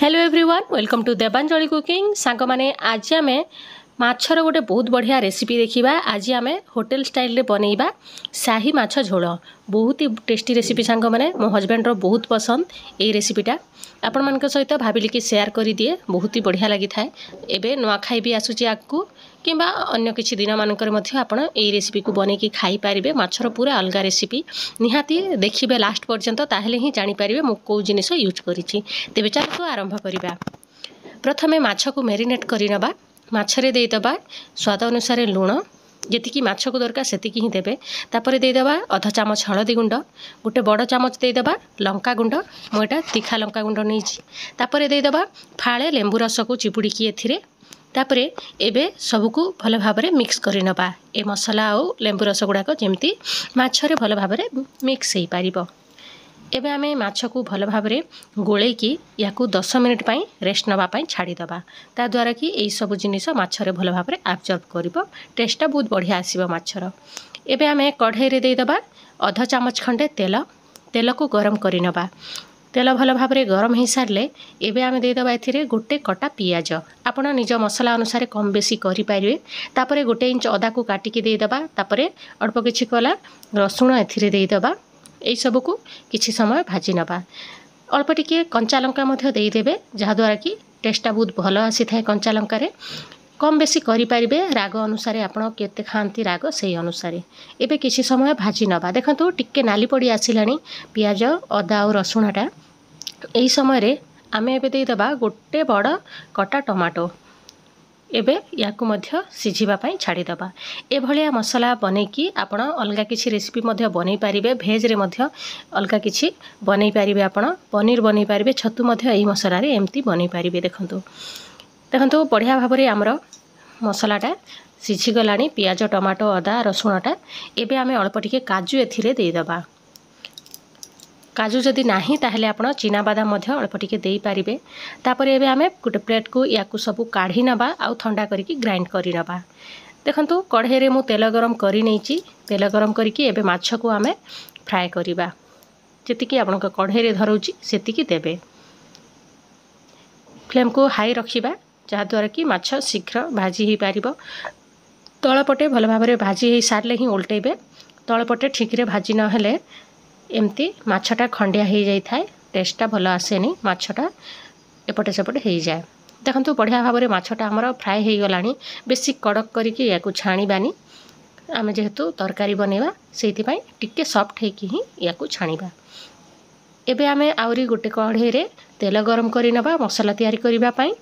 Hello everyone welcome to Devanjali cooking सांग माने आज आम माछर गोटे बहुत बढ़िया रेसिपी देखा। आज आम होटेल स्टाइल रे बनैबा शाही माछ झोल। बहुत ही टेस्टी रेसिपी सांग माने मो हजबैंड बहुत पसंद ये रेसिपीटा आपण मान सहित भाविली कि शेयर कर दिए। बहुत ही बढ़िया लगी थाए। एबे नुआखाई भी आसूची आगू किंबा अन्य किछि दिन मानकर मध्य आपण एई रेसिपी को बनेकी खाई पारिबे। माछर पूरा अलग रेसिपी निहाती देखिबे लास्ट पर्यंत ताहेले ही जानि पारिबे मु को जिनिस यूज करिछि। तेबे चलो आरंभ करिबा। प्रथमे माछ को मैरिनेट करि नबा। माछरे दे दबा स्वाद अनुसार लूण जेतिकी माछ को दरकार सेतिकी ही देबे। तापर दे दबा आधा चामच हळदी गुंड, गोटे बड़ चामच दे दबा लंका गुंड, मु एटा तीखा लंका गुंड नैछि। तापर दे दबा फाळे लेंबू रस को चिपुड़ी की एथिरे। तापरे एबे सबको भल भाबरे मिक्स करि नबा। ए मसला आ लेंबू रस गुडा को जेमती माछरे भल भाबरे मिक्स हेई पारिबो। एबे आमे माछ को भल भाबरे गोले की याकू 10 मिनिट पई रेस्ट नबा पई छाड़ी दबा। ता द्वारा कि एई सब जिनिस माछरे भल भाबरे एब्जॉर्ब करिवो। टेस्टटा बहुत बढ़िया आसीबो माछर। एबे आमे कढ़ाई रे दे दबा आधा चामच खंडे तेल को गरम करि नबा। तेल भल भाबरे गरम हो सारे एबे आमे दे दबा एथिरे गोटे कटा पियाज। आपण निज मसला अनुसार कम बेसी करि पारिबे। तापरे गोटे इंच अदा को काटिकी दे दबा। तापरे अल्प किछि कला रसुण एथिरे दे दबा। एई सब को किछि समय भाजी नबा। अल्प टिके कंचा लंका मध्य दे देबे जहा द्वारा कि टेस्टटा बहुत भल आसी थाए। कंचा लंका रे कम बेसी करि पारिबे। राग अनुसार आपण केते खांती राग सेही अनुसार एबे किछि समय भाजी नबा। देखंतु टिके नाली पड़ी आसिलानी पियाज अदा और रसुणटा। एही समय रे आमे एबे दे दबा गोटे बड़ कटा टमाटो। एबे याकू मध्य सिझिबा पई छाड़ी दबा। ए भलिया मसला बनेकी आपण अलगा किछि रेसिपी मध्य बनै पारिबे। भेज रे मध्य अलगा किछि बनै पारिबे। आपण पनीर बनै पारिबे, छतु मध्य एही मसला रे एम्ति बनै पारिबे। देखंतु बढ़िया भाबरे हमर मसलाटा सिझी गलानी पियाज टमाटो अदा रसुणटा। एबे आमे अल्प टिके काजू एथिरे दे दबा। काजू जदि नाही ताहले आपण चीना बादाम मध्य अल्प टिके देई पारिबे। तापर एबे आमे गोटे प्लेट को याकू सबु काढी नबा आ ठंडा करिकी ग्राइंड करि नबा। देखंतु कढ़ाई रे मु तेल गरम करि नैछि। तेल गरम करिकी एबे माछ को आमे फ्राई करिबा। जेतिकी आपनक कढ़ाई रे धरौछि सेतिकी देबे। फ्लेम को हाई रखिबा जहा द्वारा कि माछ शीघ्र भाजी ही पारिबो। तळपटे भल भाबरे भाजी ही सारले ही उल्टेबे। तळपटे ठीक रे भाजी न हेले एमती माछटा खंडिया हो जाई थाए। टेस्टटा भल आसेनी। माछटा एपटे सेपटे हो जाए। देखंतु बढ़िया भाबरे माछटा हमर फ्राई हो गलानी। बेसी कड़क करिकी याकू छाणीबानी। आमे जेहेतु तरकारी बनेबा सेति पई टिके सॉफ्ट हेकी ही याकू छाणीबा। एबे आमे आउरी गोटे कढ़ाई रे तेल गरम करि नबा मसला तैयारी करिबा पई।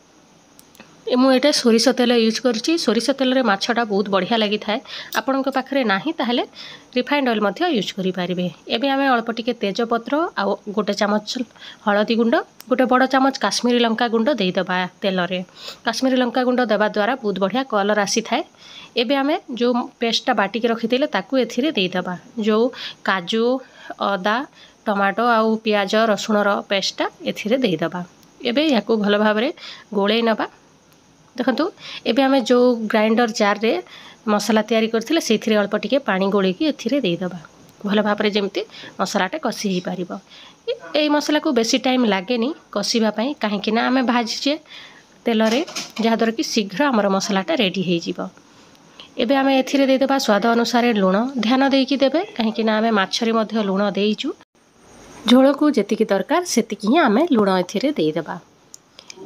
मु एटा सोरिष तेल यूज करछि। सोरिष तेल रे माछटा बहुत बढ़िया लगी थाए। आपनक पाखरे नाही ताहले रिफाइंड ऑयल मध्य यूज करि पारिबे। एबे आमे अल्प टिके तेज पत्र आ गोटे चामच हळदी गुंड, गोटे बड़ चामच काश्मीरी लंका गुंड दे दबा तेल रे। काश्मीरी लंका गुंड देबा द्वारा बहुत बढ़िया कलर आसी थाए। एबे आमे जो पेस्टटा बाटी के रखिथिले ताकू एथिरे दे दबा। जो काजू अदा टमाटो आ पियाज रसुण रो पेस्टटा एथिरे दे दबा। एबे याकू भल भाबरे गोळेई नबा। देखंतु एबे आमे जो ग्राइंडर जार रे मसला तैयारी करथिले सेथिरे अल्प टिके पानी गोळे की एथिरे दे दबा। भल भाबरे जेमती मसलाटा कसी ही पारिबो। एई मसला को बेसी टाइम लागेनी कसीबा पई काहे कि ना आमे भाजिचे तेल रे जहा द्वारा कि शीघ्र हमर मसलाटा रेडी हे जिवो। एबे आमे एथिरे दे दबा स्वाद अनुसार लूण। ध्यान देकी देबे काहे कि ना आमे माछरे मध्ये लूण देइचु। झोल को जेतिकी दरकार सेतिकी ही आमे लूण एथिरे दे दबा।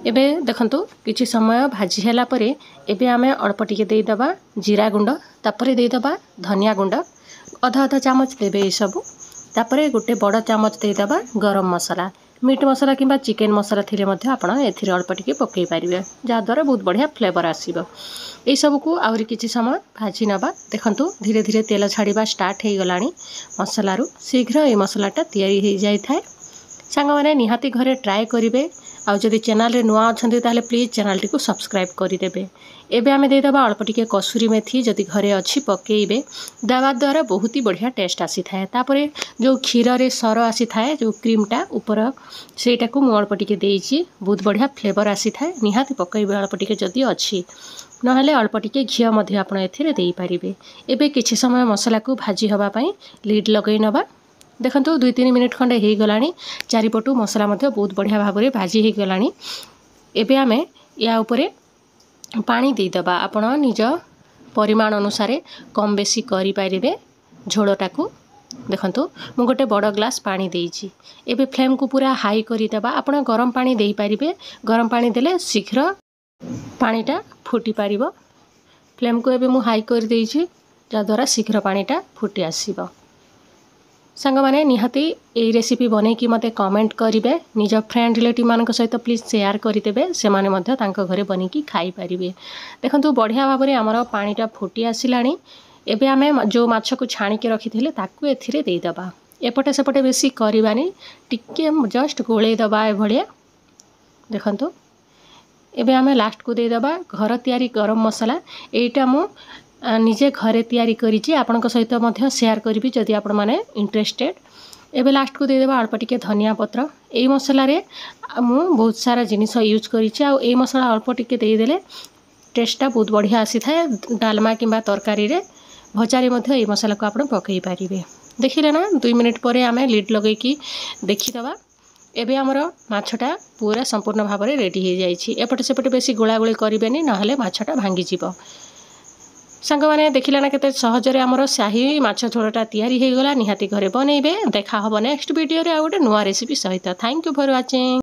एबे देखंतु किछि समय भाजी हैला परे एबे आमे अल्प टिके दे दबा जीरा गुंड। तापरे दे दबा धनिया गुंड आधा आधा चामच देबे। ए सब तापरे गोटे बड़ चामच दे दबा गरम मसला। मीट मसला किंबा चिकेन मसला थिले मध्ये आपण एथिरे अल्प टिके पकई पारिबे जा द्वारा बहुत बढ़िया फ्लेवर आसीबो। ए सब को आउरी किछि समय भाजी नबा। देखंतु धीरे धीरे तेल छाड़ीबा स्टार्ट हे गलानी मसला रु। शीघ्र ए मसलाटा तैयारी हे जाई थाए। सांग माने निहाती घरे ट्राई करिवे। आउ जदि चैनल रे नुआ अछंती ताले प्लीज चैनल टी को सब्सक्राइब करि देबे। एबे आमे दे दबा अल्प टिके कसुरी मेथी जदि घरे अछि पकेइबे देबा द्वारा बहुत ही बढ़िया टेस्ट आसी थाए। तापरे जो क्षीर रे सर आसी थाए जो क्रीमटा ऊपर सेटा को मु अल्प टिके देइछि। बहुत बढ़िया फ्लेवर आसी थाए। निहाती पकेइबे अल्प टिके जदि अछि नहले अल्प टिके घिया मध्य आपण एथिरे देई पारिबे। एबे किछि समय मसला को भाजी हबा पई लीड लगै नबा। देखो 2-3 मिनिट खंडे हो गला चारिपटू मसला बहुत बढ़िया भाव में भाजी हो गला। एबे आमे या उपरे पानी देदेबा आपण निज परिमाण अनुसार कम बेसी करि पारिबे झोलटाकू। देखंतु मु गोटे बड़ ग्लास पानी देइछि। एबे फ्लेम को पूरा हाई करिदेबा। आपण गरम पानी देई पारिबे। गरम पानी देले शीघ्र पानीटा फुटी पारिबो। फ्लेम को एबे मु हाई कर देइछि जद्वारा शीघ्र पानीटा फुटी आसीबो। सांग माने निहाती ए रेसिपी बनै कि मते कमेंट करिवे। निज फ्रेंड रिलेटिव मान सहित प्लीज शेयर करदेवे। से माने मध्य तांको घरे बनै कि खाई पारिबे। देखंतु बढ़िया भाव में हमर पानीटा फुटी आसिलानी। एबे आमे जो माछ को छाणी के रखिथिले ताकू एथिरे देई दबा। एपटे सेपटे बेसी करिबानी टिके जस्ट गोळेई दबा ए भलिया। देखंतु एबे आमे लास्ट को देई दबा घर तयारी गरम मसाला। एटा मु निजे घरे तयारी करिछि। आपनक सहित मध्य शेयर करिवि जदि आपण माने इंटरेस्टेड। एबे लास्ट को देई दबा अल्प टिके धनिया पत्र। एई मसला रे मु बहुत सारा जिनिस यूज करिछि। आ एई मसला अल्प टिके देई देले टेस्टटा बहुत बढ़िया आसी थाए। डालमा किंबा तरकारी रे भजारे मध्य एई मसला को आपण पकई पारिबे। देखिले ना 2 मिनिट परे आमे लिड लगै कि देखि दबा। एबे हमर माछटा पूरा संपूर्ण भाव में रेडी हो जाइछि। एपटे सेपटे बेसी गोला गोली करिबेनी नहले माछटा भांगी जिवो। सांग माने देखिला ना केते सहजरे हमर शाही माछ झोलटा तयारी हो गला। निहाती घरे बनैबे। देखा हबो नेक्स्ट वीडियो रे आ गोटे नुवा रेसिपी सहित। Thank you for watching.